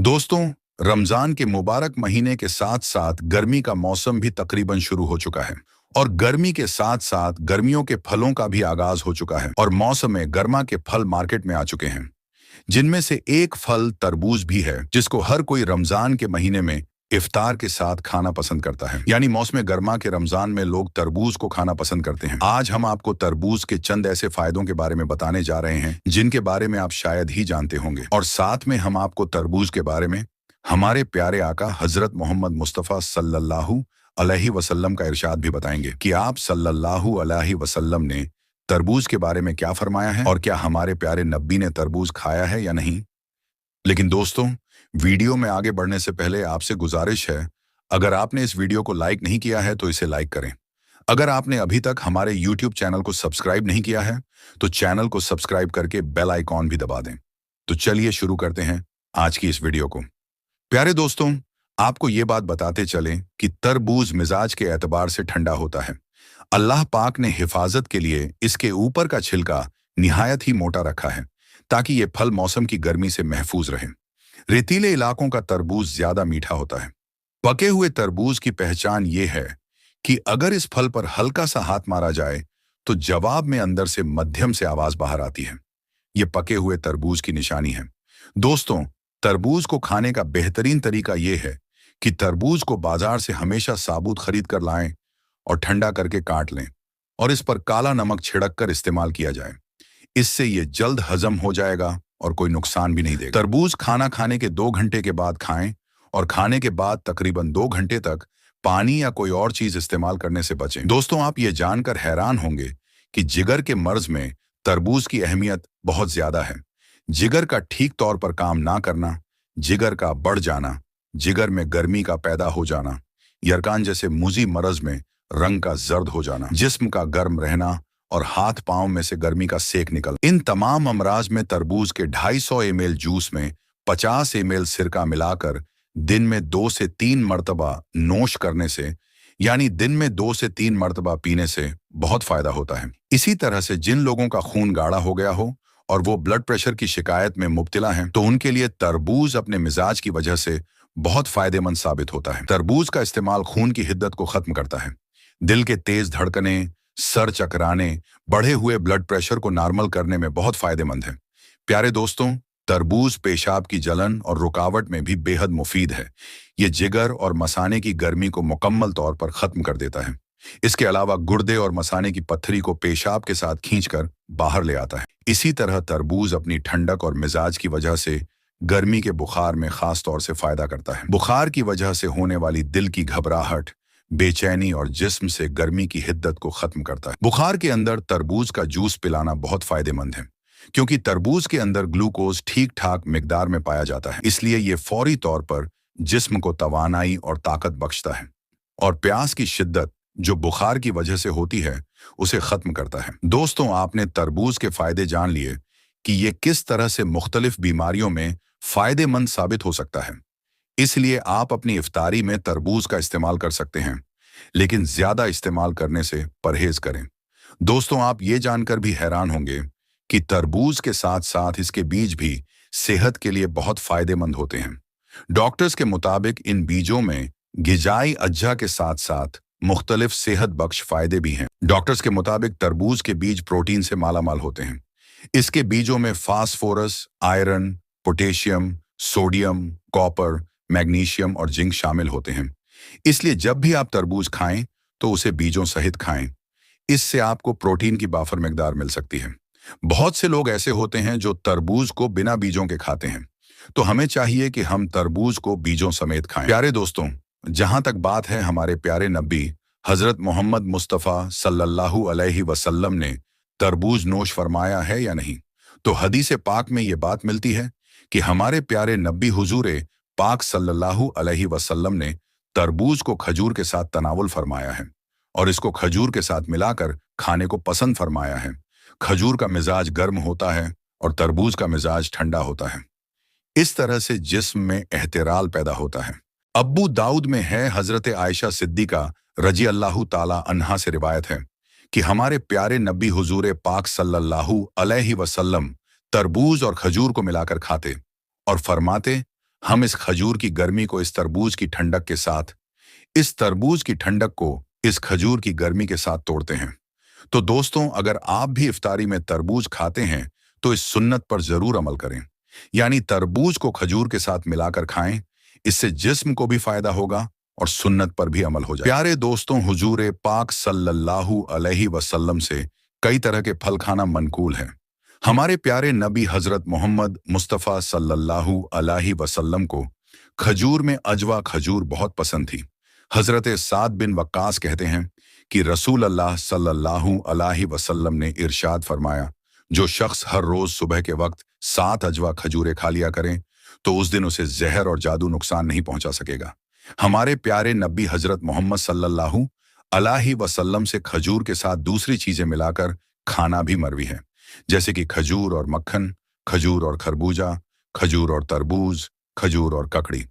दोस्तों, रमजान के मुबारक महीने के साथ साथ गर्मी का मौसम भी तकरीबन शुरू हो चुका है। और गर्मी के साथ साथ गर्मियों के फलों का भी आगाज हो चुका है और मौसम में गर्मा के फल मार्केट में आ चुके हैं, जिनमें से एक फल तरबूज भी है, जिसको हर कोई रमजान के महीने में इफ्तार के साथ खाना पसंद करता है। यानी मौसम गर्मा के रमजान में लोग तरबूज को खाना पसंद करते हैं। आज हम आपको तरबूज के चंद ऐसे फायदों के बारे में बताने जा रहे हैं जिनके बारे में आप शायद ही जानते होंगे, और साथ में हम आपको तरबूज के बारे में हमारे प्यारे आका हजरत मोहम्मद मुस्तफ़ा सल्लल्लाहु अलैहि वसल्लम का इरशाद भी बताएंगे कि आप सल्लल्लाहु अलैहि वसल्लम ने तरबूज के बारे में क्या फरमाया है और क्या हमारे प्यारे नबी ने तरबूज खाया है या नहीं। लेकिन दोस्तों, वीडियो में आगे बढ़ने से पहले आपसे गुजारिश है, अगर आपने इस वीडियो को लाइक नहीं किया है तो इसे लाइक करें। अगर आपने अभी तक हमारे YouTube चैनल को सब्सक्राइब नहीं किया है तो चैनल को सब्सक्राइब करके बेल आइकॉन भी दबा दें। तो चलिए शुरू करते हैं आज की इस वीडियो को। प्यारे दोस्तों, आपको ये बात बताते चलें कि तरबूज मिजाज के एतबार से ठंडा होता है। अल्लाह पाक ने हिफाजत के लिए इसके ऊपर का छिलका निहायत ही मोटा रखा है ताकि ये फल मौसम की गर्मी से महफूज रहे। रेतीले इलाकों का तरबूज ज्यादा मीठा होता है। पके हुए तरबूज की पहचान ये है कि अगर इस फल पर हल्का सा हाथ मारा जाए तो जवाब में अंदर से मध्यम से आवाज बाहर आती है। ये पके हुए तरबूज की निशानी है। दोस्तों, तरबूज को खाने का बेहतरीन तरीका यह है कि तरबूज को बाजार से हमेशा साबुत खरीद कर लाएं और ठंडा करके काट लें और इस पर काला नमक छिड़क कर इस्तेमाल किया जाए। इससे ये जल्द हजम हो जाएगा और कोई नुकसान भी नहीं देगा। तरबूज खाना खाने के 2 घंटे के बाद खाएं और खाने के बाद तकरीबन 2 घंटे तक पानी या कोई और चीज इस्तेमाल करने से बचें। दोस्तों, आप ये जानकर हैरान होंगे कि जिगर के मर्ज में तरबूज की अहमियत बहुत ज्यादा है। जिगर का ठीक तौर पर काम ना करना, जिगर का बढ़ जाना, जिगर में गर्मी का पैदा हो जाना, यरकान जैसे मुजी मरज में रंग का जर्द हो जाना, जिस्म का गर्म रहना और हाथ पांव में से गर्मी का सेक निकल, इन तमाम अमराज में तरबूज के 250 ml जूस में 50 ml सिरका मिलाकर दिन में 2 से 3 मरतबा नोश करने से, यानी दिन में 2 से 3 मरतबा पीने से बहुत फायदा होता है। इसी तरह से जिन लोगों का खून गाढ़ा हो गया हो और वो ब्लड प्रेशर की शिकायत में मुब्तला हैं, तो उनके लिए तरबूज अपने मिजाज की वजह से बहुत फायदेमंद साबित होता है। तरबूज का इस्तेमाल खून की हिद्दत को खत्म करता है। दिल के तेज धड़कने, सर चकराने, बढ़े हुए ब्लड प्रेशर को नॉर्मल करने में बहुत फायदेमंद है। प्यारे दोस्तों, तरबूज पेशाब की जलन और रुकावट में भी बेहद मुफीद है। ये जिगर और मसाने की गर्मी को मुकम्मल तौर पर खत्म कर देता है। इसके अलावा गुर्दे और मसाने की पत्थरी को पेशाब के साथ खींचकर बाहर ले आता है। इसी तरह तरबूज अपनी ठंडक और मिजाज की वजह से गर्मी के बुखार में खास तौर से फायदा करता है। बुखार की वजह से होने वाली दिल की घबराहट, बेचैनी और जिस्म से गर्मी की हिद्दत को खत्म करता है। बुखार के अंदर तरबूज का जूस पिलाना बहुत फायदेमंद है, क्योंकि तरबूज के अंदर ग्लूकोज ठीक ठाक मिकदार में पाया जाता है। इसलिए ये फौरी तौर पर जिस्म को तवानाई और ताकत बख्शता है और प्यास की शिद्दत जो बुखार की वजह से होती है उसे खत्म करता है। दोस्तों, आपने तरबूज के फायदे जान लिए कि ये किस तरह से मुख्तलिफ बीमारियों में फायदेमंद साबित हो सकता है। इसलिए आप अपनी इफ्तारी में तरबूज का इस्तेमाल कर सकते हैं, लेकिन ज्यादा इस्तेमाल करने से परहेज करें। दोस्तों, आप ये जानकर भी हैरान होंगे कि तरबूज के साथ साथ इसके बीज भी सेहत के लिए बहुत फायदेमंद होते हैं। डॉक्टर्स के मुताबिक इन बीजों में गिजाई अज्जा के साथ साथ मुख्तलिफ सेहत बख्श फायदे भी हैं। डॉक्टर्स के मुताबिक तरबूज के बीज प्रोटीन से मालामाल होते हैं। इसके बीजों में phosphorus, iron, potassium, sodium, copper, magnesium और जिंक शामिल होते हैं। इसलिए जब भी आप तरबूज खाएं तो उसे बीजों सहित खाएं। इससे आपको प्रोटीन की बाफर मिकदार मिल सकती है। बहुत से लोग ऐसे होते हैं जो तरबूज को बिना बीजों के खाते हैं, तो हमें चाहिए कि हम तरबूज को बीजों समेत खाएं। प्यारे दोस्तों, जहां तक बात है हमारे प्यारे नबी हजरत मोहम्मद मुस्तफ़ा सल्लल्लाहु अलैहि वसल्लम ने तरबूज नोश फरमाया है या नहीं, तो हदीस पाक में ये बात मिलती है कि हमारे प्यारे नबी हुजूर पाक सल्लल्लाहु अलैहि वसल्लम ने तरबूज को खजूर के साथ तनावुल फरमाया है और इसको खजूर के साथ मिलाकर खाने को पसंद फरमाया है। खजूर का मिजाज गर्म होता है और तरबूज का मिजाज ठंडा होता है। इस तरह से जिस्म में एहतिराल पैदा होता है। अब्बू दाऊद में है, हजरत आयशा सिद्दीका रजी अल्लाहु ताला अन्हा से रिवायत है कि हमारे प्यारे नबी हुजूर पाक सल्लल्लाहु अलैहि वसल्लम तरबूज और खजूर को मिलाकर खाते और फरमाते, हम इस खजूर की गर्मी को इस तरबूज की ठंडक के साथ, इस तरबूज की ठंडक को इस खजूर की गर्मी के साथ तोड़ते हैं। तो दोस्तों, अगर आप भी इफ्तारी में तरबूज खाते हैं तो इस सुन्नत पर जरूर अमल करें, यानी तरबूज को खजूर के साथ मिलाकर खाएं। इससे जिस्म को भी फायदा होगा और सुन्नत पर भी अमल हो जाए। प्यारे दोस्तों, हुजूर पाक सल्लल्लाहु अलैहि वसल्लम से कई तरह के फल खाना मनकूल है। हमारे प्यारे नबी हजरत मोहम्मद मुस्तफ़ा सल्लल्लाहु अलैहि वसल्लम को खजूर में अजवा खजूर बहुत पसंद थी। हजरत साद बिन वक्कास कहते हैं कि रसूल अल्लाह सल्लल्लाहु अलैहि वसल्लम ने इरशाद फरमाया, जो शख्स हर रोज सुबह के वक्त 7 अजवा खजूरें खा लिया करें तो उस दिन उसे जहर और जादू नुकसान नहीं पहुंचा सकेगा। हमारे प्यारे नबी हजरत मोहम्मद सल्लल्लाहु अलैहि वसल्लम से खजूर के साथ दूसरी चीजें मिलाकर खाना भी मरवी है, जैसे कि खजूर और मक्खन, खजूर और खरबूजा, खजूर और तरबूज, खजूर और ककड़ी।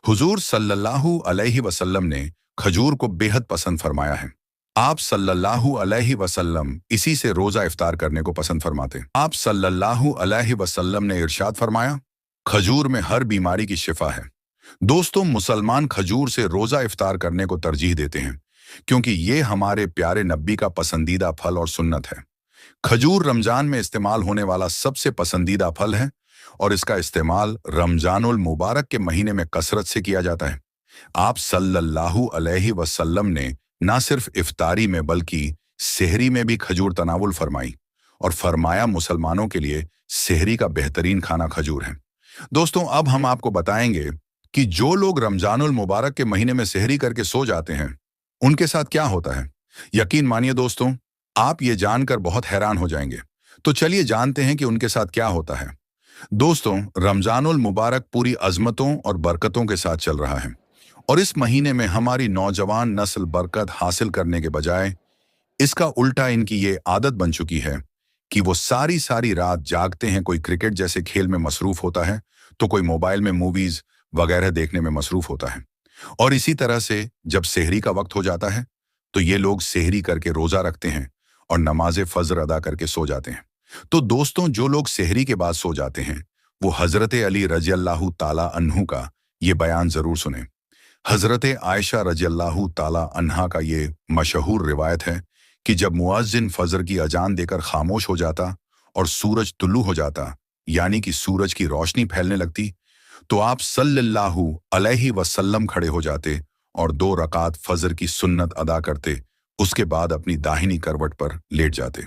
हुजूर सल्लल्लाहु अलैहि वसल्लम ने खजूर को बेहद पसंद फरमाया है। आप सल्लल्लाहु अलैहि वसल्लम इसी से रोजा इफ्तार करने को पसंद फरमाते। आप सल्लल्लाहु अलैहि वसल्लम ने इरशाद फरमाया, खजूर में हर बीमारी की शिफा है। दोस्तों, मुसलमान खजूर से रोजा इफ्तार करने को तरजीह देते हैं क्योंकि ये हमारे प्यारे नबी का पसंदीदा फल और सुन्नत है। खजूर रमजान में इस्तेमाल होने वाला सबसे पसंदीदा फल है और इसका इस्तेमाल रमजानुल मुबारक के महीने में कसरत से किया जाता है। आप सल्लल्लाहु अलैहि वसल्लम ने न सिर्फ इफ्तारी में बल्कि सेहरी में भी खजूर तनावुल फरमाई और फरमाया मुसलमानों के लिए सेहरी का बेहतरीन खाना खजूर है। दोस्तों, अब हम आपको बताएंगे कि जो लोग रमजानुल मुबारक के महीने में सेहरी करके सो जाते हैं उनके साथ क्या होता है। यकीन मानिए दोस्तों, आप ये जानकर बहुत हैरान हो जाएंगे। तो चलिए जानते हैं कि उनके साथ क्या होता है। दोस्तों, रमजानुल मुबारक पूरी अजमतों और बरकतों के साथ चल रहा है और इस महीने में हमारी नौजवान नस्ल बरकत हासिल करने के बजाय इसका उल्टा इनकी ये आदत बन चुकी है कि वो सारी सारी रात जागते हैं। कोई क्रिकेट जैसे खेल में मसरूफ होता है तो कोई मोबाइल में मूवीज वगैरह देखने में मसरूफ होता है। और इसी तरह से जब सेहरी का वक्त हो जाता है तो ये लोग सेहरी करके रोजा रखते हैं और नमाज फजर अदा करके सो जाते हैं। तो दोस्तों, जो लोग सेहरी के बाद सो जाते हैं वो हजरत अली रज़ियल्लाहु ताला अन्हु का ये बयान जरूर सुने। हजरत आयशा रज़ियल्लाहु ताला अन्हा का ये मशहूर रिवायत है कि जब मुअज्जिन फजर की अजान देकर खामोश हो जाता और सूरज तुल्लू हो जाता, यानी कि सूरज की रोशनी फैलने लगती, तो आप सल्लल्लाहु अलैहि वसल्लम खड़े हो जाते और 2 रकात फजर की सुन्नत अदा करते। उसके बाद अपनी दाहिनी करवट पर लेट जाते।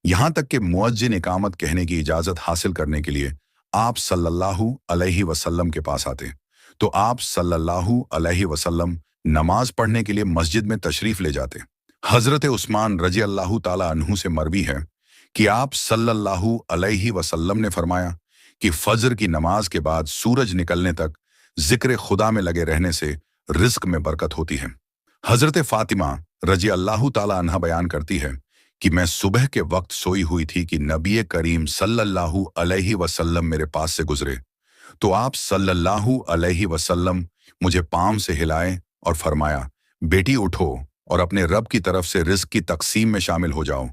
यहां तक कि मुअज्जिन इकामत कहने की इजाजत हासिल करने के लिए आप सल्लल्लाहु अलैहि वसल्लम के पास आते तो आप सल्लल्लाहु अलैहि वसल्लम नमाज पढ़ने के लिए मस्जिद में तशरीफ ले जाते। हजरत उस्मान रज़ियल्लाहु ताला अन्हु से मरवी है कि आप सल्लल्लाहु अलैहि वसल्लम ने फरमाया कि फजर की नमाज के बाद सूरज निकलने तक जिक्र खुदा में लगे रहने से रिज्क में बरकत होती है। हजरत फातिमा रज़ियल्लाहु ताला अन्हा बयान करती है कि मैं सुबह के वक्त सोई हुई थी कि नबी करीम सल्लल्लाहु अलैहि वसल्लम मेरे पास से गुजरे तो आप सल्लल्लाहु अलैहि वसल्लम मुझे पांव से हिलाए और फरमाया, बेटी उठो और अपने रब की तरफ से रिज्क की तकसीम में शामिल हो जाओ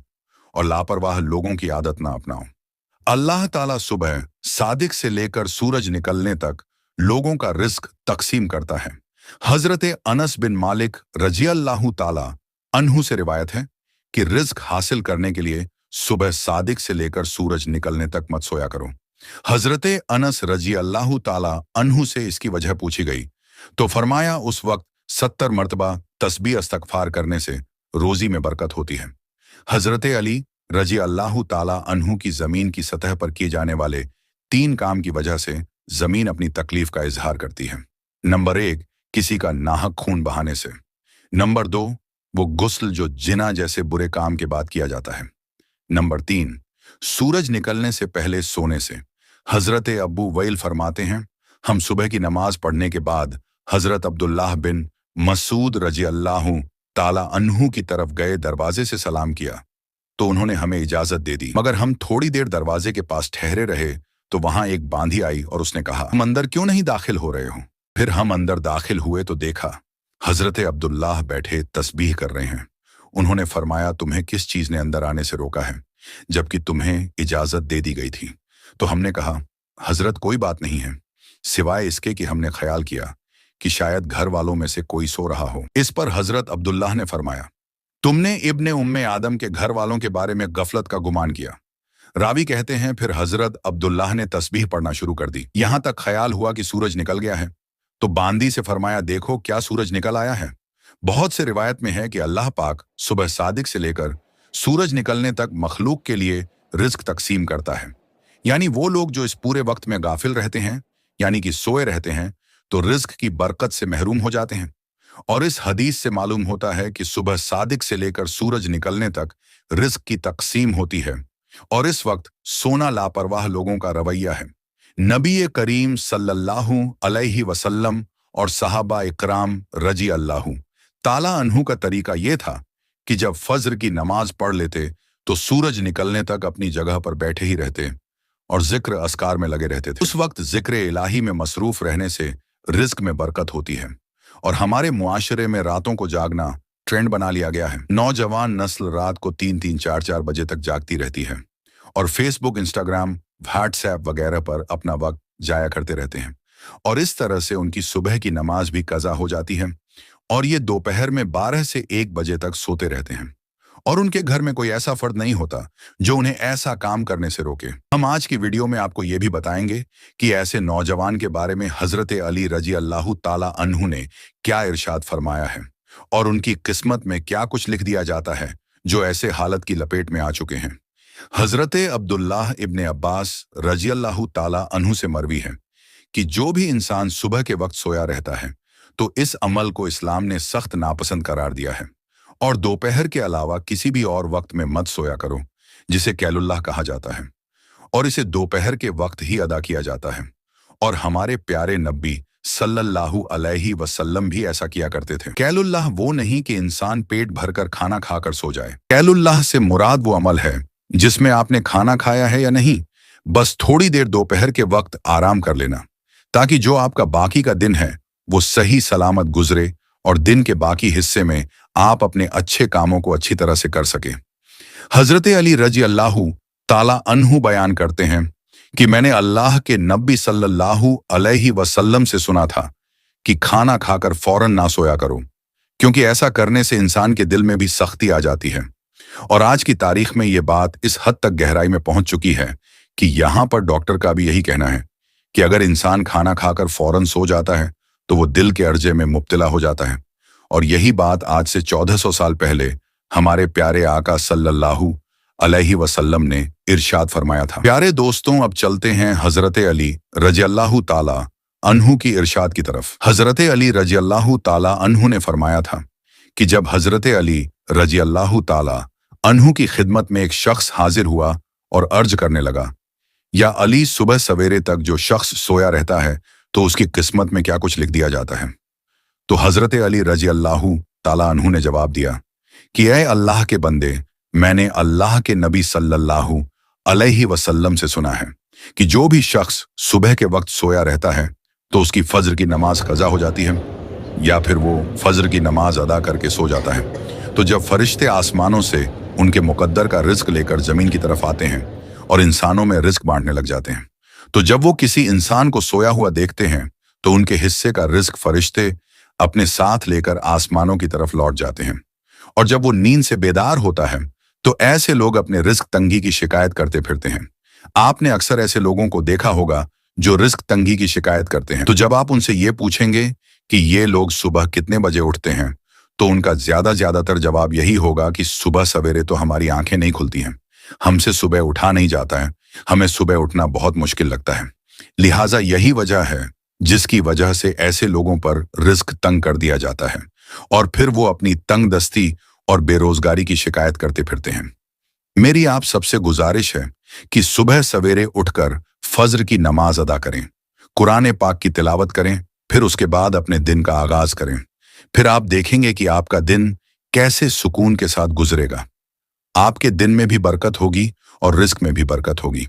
और लापरवाह लोगों की आदत ना अपनाओ। अल्लाह ताला सुबह सादिक से लेकर सूरज निकलने तक लोगों का रिज्क तकसीम करता है। हजरत अनस बिन मालिक रज़ियल्लाहु ताला अन्हु से रिवायत है कि रिज्क हासिल करने के लिए सुबह सादिक से लेकर सूरज निकलने तक मत सोया करो। हजरत अनस रज़ियल्लाहु ताला अन्हु से इसकी वजह पूछी गई तो फरमाया, उस वक्त 70 मरतबा तस्बीह इस्तगफार करने से रोजी में बरकत होती है। हजरत अली रज़ियल्लाहु ताला अन्हु की जमीन की सतह पर किए जाने वाले 3 काम की वजह से जमीन अपनी तकलीफ का इजहार करती है। नंबर 1, किसी का नाहक खून बहाने से। नंबर 2, वो गुस्ल जो जिना जैसे बुरे काम के बाद किया जाता है। नंबर 3, सूरज निकलने से पहले सोने से। हजरत अबू वैल फरमाते हैं, हम सुबह की नमाज पढ़ने के बाद हजरत अब्दुल्लाह बिन मसूद रज़ियल्लाहु ताला अन्हु की तरफ गए, दरवाजे से सलाम किया तो उन्होंने हमें इजाजत दे दी, मगर हम थोड़ी देर दरवाजे के पास ठहरे रहे तो वहां एक बांधी आई और उसने कहा, हम अंदर क्यों नहीं दाखिल हो रहे हो? फिर हम अंदर दाखिल हुए तो देखा हजरत अब्दुल्लाह बैठे तस्बीह कर रहे हैं। उन्होंने फरमाया, तुम्हें किस चीज ने अंदर आने से रोका है जबकि तुम्हें इजाजत दे दी गई थी? तो हमने कहा, हजरत कोई बात नहीं है, सिवाय इसके कि हमने ख्याल किया कि शायद घर वालों में से कोई सो रहा हो। इस पर हजरत अब्दुल्लाह ने फरमाया, तुमने इब्ने उम्मे आदम के घर वालों के बारे में गफलत का गुमान किया। रावी कहते हैं फिर हजरत अब्दुल्लाह ने तस्बीह पढ़ना शुरू कर दी। यहां तक ख्याल हुआ कि सूरज निकल गया है, तो बांदी से फरमाया, देखो क्या सूरज निकल आया है। बहुत से रिवायत में है कि अल्लाह पाक सुबह सादिक से लेकर सूरज निकलने तक मखलूक के लिए रिज्क तकसीम करता है। यानी वो लोग जो इस पूरे वक्त में गाफिल रहते हैं, यानी कि सोए रहते हैं, तो रिज्क की बरकत से महरूम हो जाते हैं। और इस हदीस से मालूम होता है कि सुबह सादिक से लेकर सूरज निकलने तक रिज्क की तकसीम होती है, और इस वक्त सोना लापरवाह लोगों का रवैया है। नबी करीम सल्लल्लाहु अलैहि वसल्लम और सहाबा इकराम रजी अल्लाहु ताला अन्हु का तरीका यह था कि जब फज्र की नमाज पढ़ लेते तो सूरज निकलने तक अपनी जगह पर बैठे ही रहते और जिक्र अस्कार में लगे रहते थे। उस वक्त जिक्र इलाही में मसरूफ रहने से रिज्क में बरकत होती है। और हमारे मुआशरे में रातों को जागना ट्रेंड बना लिया गया है। नौजवान नस्ल रात को 3-3, 4-4 बजे तक जागती रहती है और फेसबुक, इंस्टाग्राम, व्हाट्सएप वगैरह पर अपना वक्त जाया करते रहते हैं, और इस तरह से उनकी सुबह की नमाज भी कज़ा हो जाती है और ये दोपहर में 12 से 1 बजे तक सोते रहते हैं, और उनके घर में कोई ऐसा फर्द नहीं होता जो उन्हें ऐसा काम करने से रोके। हम आज की वीडियो में आपको ये भी बताएंगे कि ऐसे नौजवान के बारे में हजरत अली रजी अल्लाह ताला अन्हु ने क्या इरशाद फरमाया है और उनकी किस्मत में क्या कुछ लिख दिया जाता है जो ऐसे हालत की लपेट में आ चुके हैं। हजरत अब्दुल्लाह इब्ने अब्बास रजी अल्लाह ताला अन्हु से मरवी है कि जो भी इंसान सुबह के वक्त सोया रहता है तो इस अमल को इस्लाम ने सख्त नापसंद करार दिया है, और दोपहर के अलावा किसी भी और वक्त में मत सोया करो, जिसे कैलुल्लाह कहा जाता है, और इसे दोपहर के वक्त ही अदा किया जाता है। और हमारे प्यारे नबी सल्लल्लाहु अलैहि वसल्लम भी ऐसा किया करते थे। कैलुल्लाह वो नहीं कि इंसान पेट भरकर खाना खाकर सो जाए। कैलुल्लाह से मुराद वो अमल है जिसमें आपने खाना खाया है या नहीं, बस थोड़ी देर दोपहर के वक्त आराम कर लेना, ताकि जो आपका बाकी का दिन है वो सही सलामत गुजरे और दिन के बाकी हिस्से में आप अपने अच्छे कामों को अच्छी तरह से कर सके। हजरत अली रजी अल्लाहु ताला अन्हु बयान करते हैं कि मैंने अल्लाह के नबी सल्लल्लाहु अलैहि वसल्लम से सुना था कि खाना खाकर फौरन ना सोया करो, क्योंकि ऐसा करने से इंसान के दिल में भी सख्ती आ जाती है। और आज की तारीख में ये बात इस हद तक गहराई में पहुंच चुकी है कि यहाँ पर डॉक्टर का भी यही कहना है कि अगर इंसान खाना खाकर फौरन सो जाता है तो वो दिल के अर्जे में मुब्तला हो जाता है। और यही बात आज से 1400 साल पहले हमारे प्यारे आका सल्लल्लाहु अलैहि वसल्लम ने इरशाद फरमाया था। प्यारे दोस्तों, अब चलते हैं हजरत अली रजी अल्लाहु ताला अन्हु की इरशाद की तरफ। हजरत अली रजी अल्लाहु ताला अन्हु ने फरमाया था कि जब हजरत अली रजी अल्लाहु ताला अन्हु की खिदमत में एक शख्स हाजिर हुआ और अर्ज करने लगा, या अली, सुबह सवेरे तक जो शख्स सोया रहता है तो उसकी किस्मत में क्या कुछ लिख दिया जाता है। तो हजरत अली रजी अल्लाहु ताला अन्हु ने जवाब दिया कि ऐ अल्लाह के बंदे, मैंने अल्लाह के नबी सल्लल्लाहु अलैहि वसल्लम से सुना है कि जो भी शख्स सुबह के वक्त सोया रहता है तो उसकी फज्र की नमाज कज़ा हो जाती है, या फिर वो फज्र की नमाज अदा करके सो जाता है। तो जब फरिश्ते आसमानों से उनके मुकद्दर का रिज्क लेकर जमीन की तरफ आते हैं और इंसानों में रिज्क बांटने लग जाते हैं, तो जब वो किसी इंसान को सोया हुआ देखते हैं तो उनके हिस्से का रिज्क फरिश्ते अपने साथ लेकर आसमानों की तरफ लौट जाते हैं। और जब वो नींद से बेदार होता है तो ऐसे लोग अपने रिज्क तंगी की शिकायत करते फिरते हैं। आपने अक्सर ऐसे लोगों को देखा होगा जो रिज्क तंगी की शिकायत करते हैं। तो जब आप उनसे ये पूछेंगे कि ये लोग सुबह कितने बजे उठते हैं, तो उनका ज्यादातर जवाब यही होगा कि सुबह सवेरे तो हमारी आंखें नहीं खुलती हैं, हमसे सुबह उठा नहीं जाता है, हमें सुबह उठना बहुत मुश्किल लगता है। लिहाजा यही वजह है जिसकी वजह से ऐसे लोगों पर रिज्क तंग कर दिया जाता है, और फिर वो अपनी तंग दस्ती और बेरोजगारी की शिकायत करते फिरते हैं। मेरी आप सबसे गुजारिश है कि सुबह सवेरे उठकर फज्र की नमाज अदा करें, कुरान पाक की तिलावत करें, फिर उसके बाद अपने दिन का आगाज करें। फिर आप देखेंगे कि आपका दिन कैसे सुकून के साथ गुजरेगा। आपके दिन में भी बरकत होगी और रिज्क में भी बरकत होगी।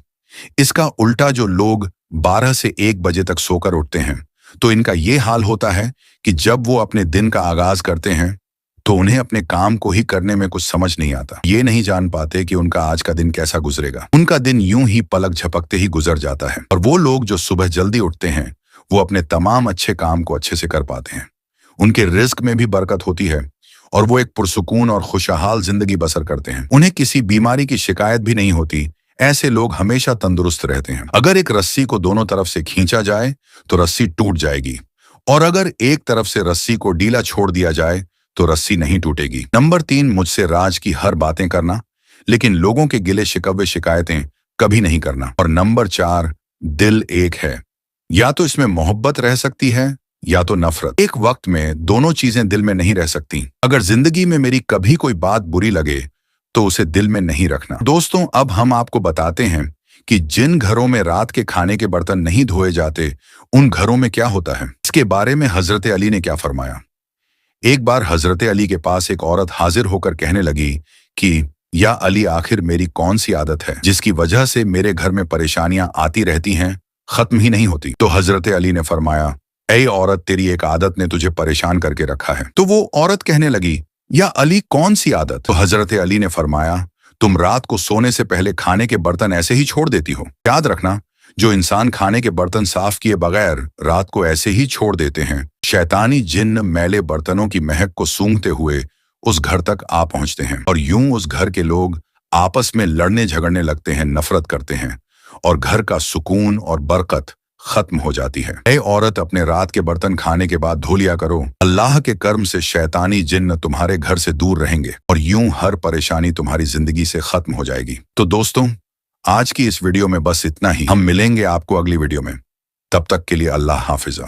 इसका उल्टा जो लोग 12 से 1 बजे तक सोकर उठते हैं, तो इनका ये हाल होता है कि जब वो अपने दिन का आगाज करते हैं तो उन्हें अपने काम को ही करने में कुछ समझ नहीं आता। ये नहीं जान पाते कि उनका आज का दिन कैसा गुजरेगा। उनका दिन यूं ही पलक झपकते ही गुजर जाता है। और वो लोग जो सुबह जल्दी उठते हैं वो अपने तमाम अच्छे काम को अच्छे से कर पाते हैं, उनके रिस्क में भी बरकत होती है और वो एक पुरसुकून और खुशहाल जिंदगी बसर करते हैं। उन्हें किसी बीमारी की शिकायत भी नहीं होती। ऐसे लोग हमेशा तंदुरुस्त रहते हैं। अगर एक रस्सी को दोनों तरफ से खींचा जाए तो रस्सी टूट जाएगी, और अगर एक तरफ से रस्सी को ढीला छोड़ दिया जाए तो रस्सी नहीं टूटेगी। नंबर 3, मुझसे राज की हर बातें करना, लेकिन लोगों के गिले शिकवे शिकायतें कभी नहीं करना। और नंबर 4, दिल एक है, या तो इसमें मोहब्बत रह सकती है या तो नफरत। एक वक्त में दोनों चीजें दिल में नहीं रह सकती। अगर जिंदगी में मेरी कभी कोई बात बुरी लगे तो उसे दिल में नहीं रखना। दोस्तों, अब हम आपको बताते हैं कि जिन घरों में रात के खाने के बर्तन नहीं धोए जाते, उन घरों में क्या होता है। इसके बारे में हजरत अली ने क्या फरमाया। एक बार हजरत अली के पास एक औरत हाजिर होकर कहने लगी कि या अली, आखिर मेरी कौन सी आदत है जिसकी वजह से मेरे घर में परेशानियां आती रहती हैं, खत्म ही नहीं होती। तो हजरत अली ने फरमाया, ऐ औरत, तेरी एक आदत ने तुझे परेशान करके रखा है। तो वो औरत कहने लगी, या अली, कौन सी आदत। तो हजरत अली ने फरमाया, तुम रात को सोने से पहले खाने के बर्तन ऐसे ही छोड़ देती हो। याद रखना, जो इंसान खाने के बर्तन साफ किए बगैर रात को ऐसे ही छोड़ देते हैं, शैतानी जिन्न मैले बर्तनों की महक को सूंघते हुए उस घर तक आ पहुंचते हैं, और यूं उस घर के लोग आपस में लड़ने झगड़ने लगते हैं, नफरत करते हैं, और घर का सुकून और बरकत खत्म हो जाती है। ऐ औरत, अपने रात के बर्तन खाने के बाद धो लिया करो। अल्लाह के कर्म से शैतानी जिन्न तुम्हारे घर से दूर रहेंगे और यूं हर परेशानी तुम्हारी जिंदगी से खत्म हो जाएगी। तो दोस्तों, आज की इस वीडियो में बस इतना ही। हम मिलेंगे आपको अगली वीडियो में। तब तक के लिए अल्लाह हाफिज़।